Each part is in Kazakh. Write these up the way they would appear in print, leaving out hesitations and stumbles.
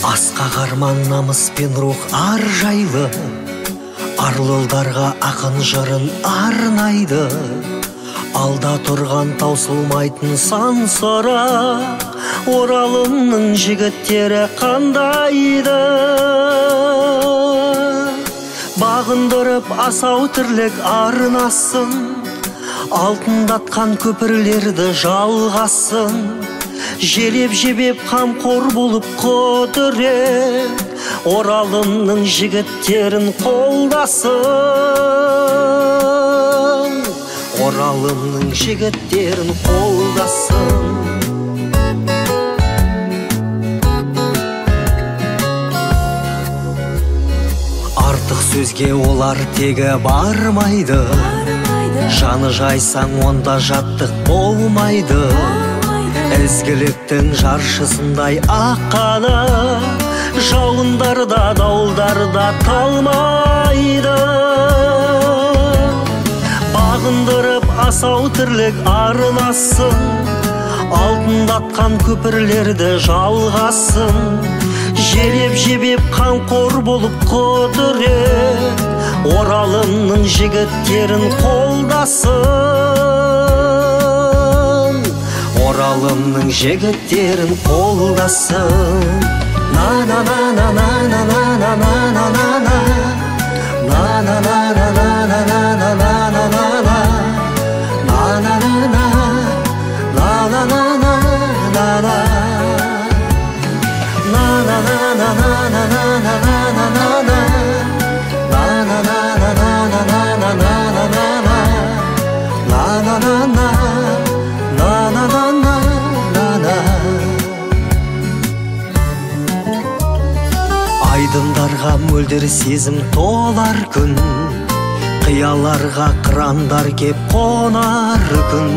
Асқақ арман намыс пен рух ар жайлы, арлылдарға ақын жырын арнайды. Алда тұрған таусылмайтын сан сұрақ, Оралымның жігіттері қандайды. Бағындырып асау тірлік арнасын, алтындатқан көпірлерді жалғасын. Желеп-жебеп қамқор болып құдірет, Оралымның жігіттерін қолдасын. Оралымның жігіттерін қолдасын. Артық сөзге олар тегі бармайды, жаны жайсаң онда жаттық болмайды. Ізгіліктің жаршысындай аққаны, жауындарда дауылдарда талмайды. Бағындырып асау тірлік арнасын, алтындатқан көпірлерді жалғасын. Желеп-жебеп қамқор болып құдірет, Оралымның жігіттерін қолдасын. Оралымның жігіттерін қолдасын. На-на-на-на-на-на-на-на-на-на-на, на-на-на-на-на-на-на-на-на-на, на-на-на-на-на-на-на-на-на, айдындарға мөлдір сезім толар күн, қияларға қырандар кеп қонар күн.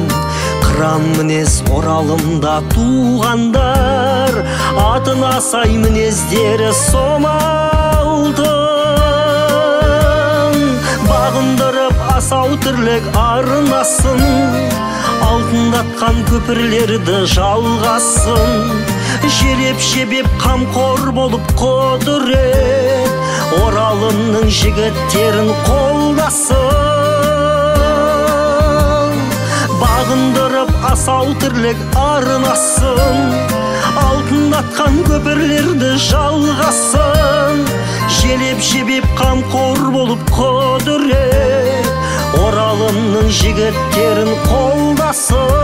Қыран мінез Оралымда туғандар, атына сай мінездері сомалтын. Бағындырып асау тірлік арнасын, алтындатқан көпірлерді жалғасын. Желеп-жебеп қамқор болып құдірет, Оралымның жігіттерін қолдасын. Бағындырып асау тірлік арнасын, алтындатқан көпірлерді жалғасын. Желеп-жебеп қамқор болып құдірет, Оралымның жігіттерін қолдасын.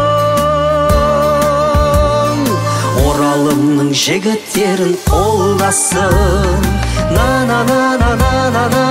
Оралымның жігіттерін қолдасын. На-на-на-на-на-на-на.